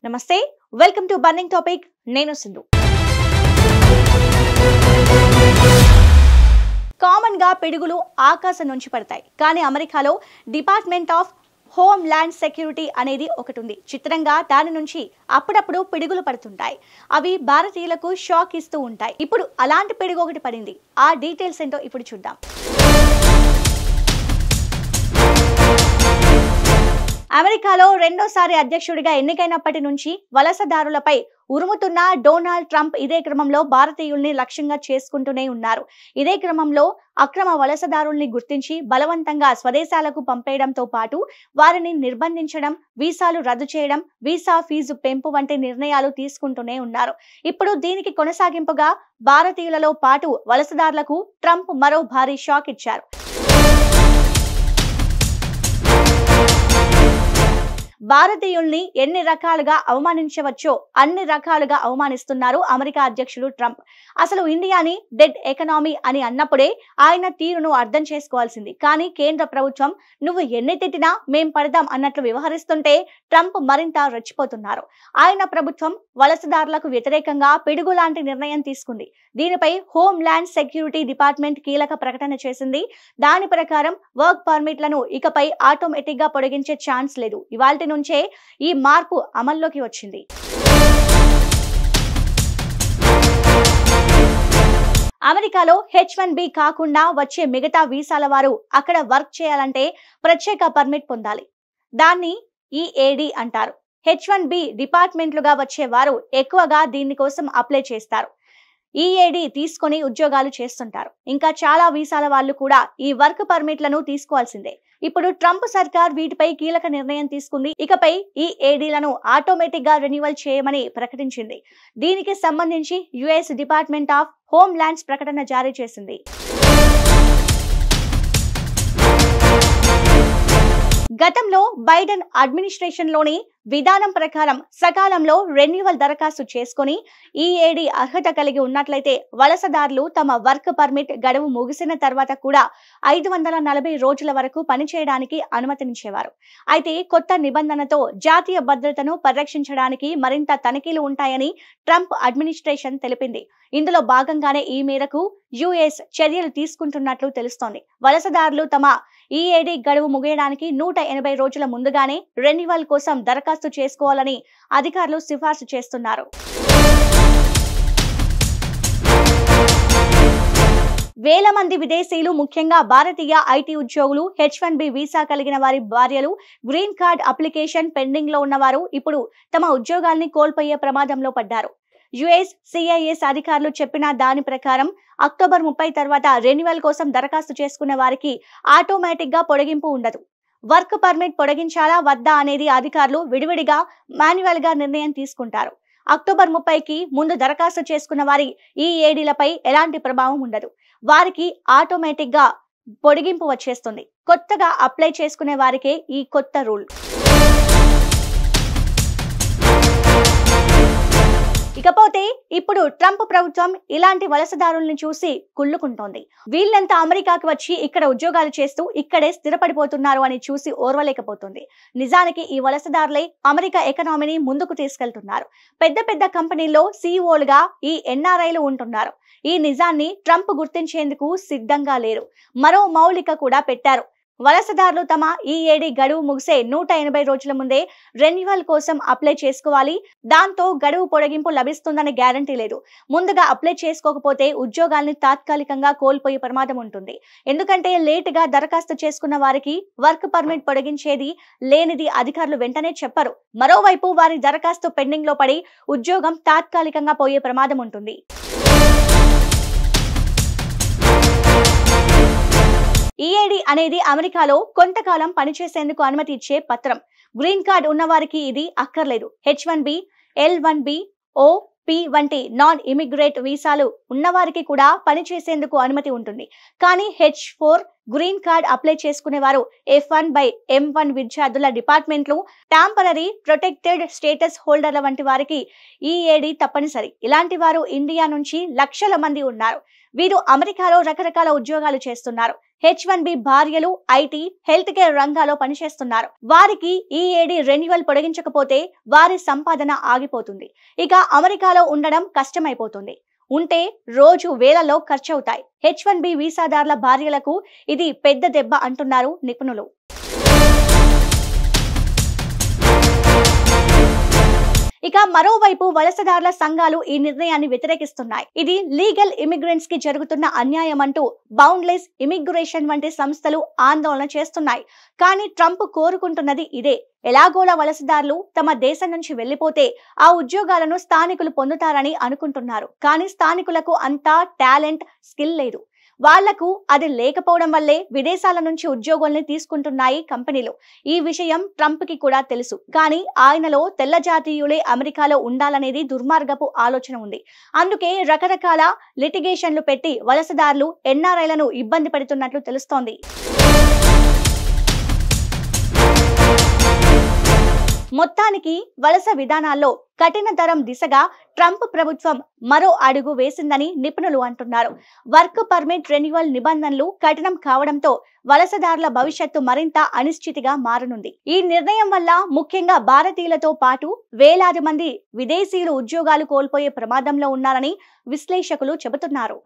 నమస్తే, welcome to burning topic. నేను Sindhu. Common గా పిడుగులు ఆకాశం నుంచి పడతాయి, కానీ అమెరికాలో department of home land security అనేది ఒకటి ఉంది. చిత్రంగా దాని నుంచి అప్పుడప్పుడు పిడుగులు పడుతుంటాయి. అవి భారతీయులకు షాక్ ఇస్తూ ఉంటాయి. ఇప్పుడు అలాంటి పిడుగు ఒకటి పడింది. ఆ డీటెయిల్స్ ఏంటో ఇప్పుడు చూద్దాం. అమెరికాలో రెండోసారి అధ్యక్షుడిగా ఎన్నికైనప్పటి నుంచి వలసదారులపై ఉరుముతున్న డొనాల్డ్ ట్రంప్ ఇదే క్రమంలో భారతీయుల్ని లక్ష్యంగా చేసుకుంటూనే ఉన్నారు. ఇదే క్రమంలో అక్రమ వలసదారుల్ని గుర్తించి బలవంతంగా స్వదేశాలకు పంపేయడంతో పాటు వారిని నిర్బంధించడం, వీసాలు రద్దు చేయడం, వీసా ఫీజు పెంపు వంటి నిర్ణయాలు తీసుకుంటూనే ఉన్నారు. ఇప్పుడు దీనికి కొనసాగింపుగా భారతీయులలో పాటు వలసదారులకు ట్రంప్ మరో భారీ షాక్ ఇచ్చారు. భారతీయుల్ని ఎన్ని రకాలుగా అవమానించవచ్చో అన్ని రకాలుగా అవమానిస్తున్నారు అమెరికా అధ్యక్షుడు ట్రంప్. అసలు ఇండియాని డెడ్ ఎకనామీ అని అన్నప్పుడే ఆయన తీరును అర్థం చేసుకోవాల్సింది. కానీ కేంద్ర ప్రభుత్వం నువ్వు ఎన్ని తిట్టినా మేం పడదాం అన్నట్లు వ్యవహరిస్తుంటే ట్రంప్ మరింత రెచ్చిపోతున్నారు. ఆయన ప్రభుత్వం వలసదారులకు వ్యతిరేకంగా పిడుగు లాంటి నిర్ణయం తీసుకుంది. దీనిపై హోమ్ ల్యాండ్ సెక్యూరిటీ డిపార్ట్మెంట్ కీలక ప్రకటన చేసింది. దాని ప్రకారం వర్క్ పర్మిట్లను ఇకపై ఆటోమేటిక్ గా పొడిగించే ఛాన్స్ లేదు. ఇవాల్టి నుంచే ఈ మార్పు అమల్లోకి వచ్చింది. అమెరికాలో H1B కాకుండా వచ్చే మిగతా వీసాల వారు అక్కడ వర్క్ చేయాలంటే ప్రత్యేక పర్మిట్ పొందాలి. దాన్ని EAD అంటారు. H1B డిపార్ట్మెంట్లుగా వచ్చే వారు ఎక్కువగా దీనికోసం అప్లై చేస్తారు. EAD తీసుకొని ఉద్యోగాలు చేస్తుంటారు. ఇంకా చాలా వీసాల వాళ్ళు కూడా ఈ వర్క్ పర్మిట్లను తీసుకోవాల్సిందే. ఇప్పుడు ట్రంప్ సర్కార్ వీటిపై కీలక నిర్ణయం తీసుకుంది. ఇకపై EADలను ఆటోమేటిక్ గా రెన్యువల్ చేయమని ప్రకటించింది. దీనికి సంబంధించి US department of home lands ప్రకటన జారీ చేసింది. గతంలో బైడెన్ అడ్మినిస్ట్రేషన్ లోని విధానం ప్రకారం సకాలంలో రెన్యువల్ దరఖాస్తు చేసుకుని EAD అర్హత కలిగి ఉన్నట్లయితే వలసదారులు తమ వర్క్ పర్మిట్ గడువు ముగిసిన తర్వాత కూడా 540 రోజుల వరకు పనిచేయడానికి అనుమతించేవారు. అయితే కొత్త నిబంధనతో జాతీయ భద్రతను పరిరక్షించడానికి మరింత తనిఖీలు ఉంటాయని ట్రంప్ అడ్మినిస్ట్రేషన్ తెలిపింది. ఇందులో భాగంగానే ఈ మేరకు US చర్యలు తీసుకుంటున్నట్లు తెలుస్తోంది. వలసదారులు తమ EAD గడువు ముగియడానికి 180 రోజుల ముందుగానే రెన్యువల్ కోసం దరఖాస్తు చేసుకోవాలని అధికారులు సిఫార్సు చేస్తున్నారు. వేల మంది విదేశీయులు, ముఖ్యంగా భారతీయ IT ఉద్యోగులు, H1B వీసా కలిగిన వారి భార్యలు, గ్రీన్ కార్డ్ అప్లికేషన్ పెండింగ్ లో ఉన్నవారు ఇప్పుడు తమ ఉద్యోగాల్ని కోల్పోయే ప్రమాదంలో పడ్డారు. US CIS అధికారులు చెప్పిన దాని ప్రకారం అక్టోబర్ 30 తర్వాత రెన్యువల్ కోసం దరఖాస్తు చేసుకున్న వారికి ఆటోమేటిక్ గా పొడిగింపు ఉండదు. వర్క్ పర్మిట్ పొడిగించాలా వద్దా అనేది అధికారులు విడివిడిగా మాన్యువల్ గా నిర్ణయం తీసుకుంటారు. అక్టోబర్ 30కి ముందు దరఖాస్తు చేసుకున్న వారి EADలపై ఎలాంటి ప్రభావం ఉండదు. వారికి ఆటోమేటిక్ గా పొడిగింపు వచ్చేస్తుంది. కొత్తగా అప్లై చేసుకునే వారికే ఈ కొత్త రూల్. ఇకపోతే ఇప్పుడు ట్రంప్ ప్రభుత్వం ఇలాంటి వలసదారుల్ని చూసి కుళ్ళుకుంటోంది. వీళ్ళంతా అమెరికాకి వచ్చి ఇక్కడ ఉద్యోగాలు చేస్తూ ఇక్కడే స్థిరపడిపోతున్నారు అని చూసి ఓర్వలేకపోతుంది. నిజానికి ఈ వలసదారులే అమెరికా ఎకనామీని ముందుకు తీసుకెళ్తున్నారు. పెద్ద పెద్ద కంపెనీల్లో CEOలుగా ఈ NRIలు ఉంటున్నారు. ఈ నిజాన్ని ట్రంప్ గుర్తించేందుకు సిద్ధంగా లేరు. మరో మౌలిక కూడా పెట్టారు. వలసదారులు తమ EAD గడువు ముగిసే 180 రోజుల ముందే రెన్యువల్ కోసం అప్లై చేసుకోవాలి. దాంతో గడువు పొడిగింపు లభిస్తుందని గ్యారంటీ లేదు. ముందుగా అప్లై చేసుకోకపోతే ఉద్యోగాల్ని తాత్కాలికంగా కోల్పోయే ప్రమాదం ఉంటుంది. ఎందుకంటే లేటుగా దరఖాస్తు చేసుకున్న వారికి వర్క్ పర్మిట్ పొడిగించేది లేనిది అధికారులు వెంటనే చెప్పరు. మరోవైపు వారి దరఖాస్తు పెండింగ్ లో పడి ఉద్యోగం తాత్కాలికంగా పోయే ప్రమాదం ఉంటుంది. EAD అనేది అమెరికాలో కొంతకాలం పనిచేసేందుకు అనుమతి ఇచ్చే పత్రం. గ్రీన్ కార్డ్ ఉన్నవారికి ఇది అక్కర్లేదు. H1B, L1B, OP వంటి నాన్ ఇమిగ్రేట్ వీసాలు ఉన్నవారికి కూడా పనిచేసేందుకు అనుమతి ఉంటుంది. కానీ H4 గ్రీన్ కార్డ్ అప్లై చేసుకునే వారు F1 by M1 విద్యార్థుల డిపార్ట్మెంట్లు, టెంపరరీ ప్రొటెక్టెడ్ స్టేటస్ హోల్డర్ల వంటి వారికి EAD తప్పనిసరి. ఇలాంటి వారు ఇండియా నుంచి లక్షల మంది ఉన్నారు. వీరు అమెరికాలో రకరకాల ఉద్యోగాలు చేస్తున్నారు. H1B భార్యలు IT, హెల్త్ కేర్ రంగాల్లో పనిచేస్తున్నారు. వారికి EAD రెన్యువల్ పొడిగించకపోతే వారి సంపాదన ఆగిపోతుంది. ఇక అమెరికాలో ఉండడం కష్టమైపోతుంది. ఉంటే రోజు వేలలో ఖర్చవుతాయి. H1B వీసాదారుల భార్యలకు ఇది పెద్ద దెబ్బ అంటున్నారు నిపుణులు. ఇక మరోవైపు వలసదారుల సంఘాలు ఈ నిర్ణయాన్ని వ్యతిరేకిస్తున్నాయి. ఇది లీగల్ ఇమిగ్రెంట్స్ కి జరుగుతున్న అన్యాయం అంటూ బౌండ్లెస్ ఇమిగ్రేషన్ వంటి సంస్థలు ఆందోళన చేస్తున్నాయి. కానీ ట్రంప్ కోరుకుంటున్నది ఇదే. ఎలాగోలా వలసదారులు తమ దేశం నుంచి వెళ్లిపోతే ఆ ఉద్యోగాలను స్థానికులు పొందుతారని అనుకుంటున్నారు. కానీ స్థానికులకు అంతా టాలెంట్, స్కిల్ లేదు. వాళ్లకు అది లేకపోవడం వల్లే విదేశాల నుంచి ఉద్యోగుల్ని తీసుకుంటున్నాయి కంపెనీలు. ఈ విషయం ట్రంప్ కి కూడా తెలుసు. కానీ ఆయనలో తెల్ల జాతీయులే అమెరికాలో ఉండాలనేది దుర్మార్గపు ఆలోచన ఉంది. అందుకే రకరకాల లిటిగేషన్లు పెట్టి వలసదారులు, NRIలను ఇబ్బంది పెడుతున్నట్లు తెలుస్తోంది. మొత్తానికి వలస విధానాల్లో కఠినతరం దిశగా ట్రంప్ ప్రభుత్వం మరో అడుగు వేసిందని నిపుణులు అంటున్నారు. వర్క్ పర్మిట్ రెన్యువల్ నిబంధనలు కఠినం కావడంతో వలసదారుల భవిష్యత్తు మరింత అనిశ్చితిగా మారనుంది. ఈ నిర్ణయం వల్ల ముఖ్యంగా భారతీయులతో పాటు వేలాది మంది విదేశీయులు ఉద్యోగాలు కోల్పోయే ప్రమాదంలో ఉన్నారని విశ్లేషకులు చెబుతున్నారు.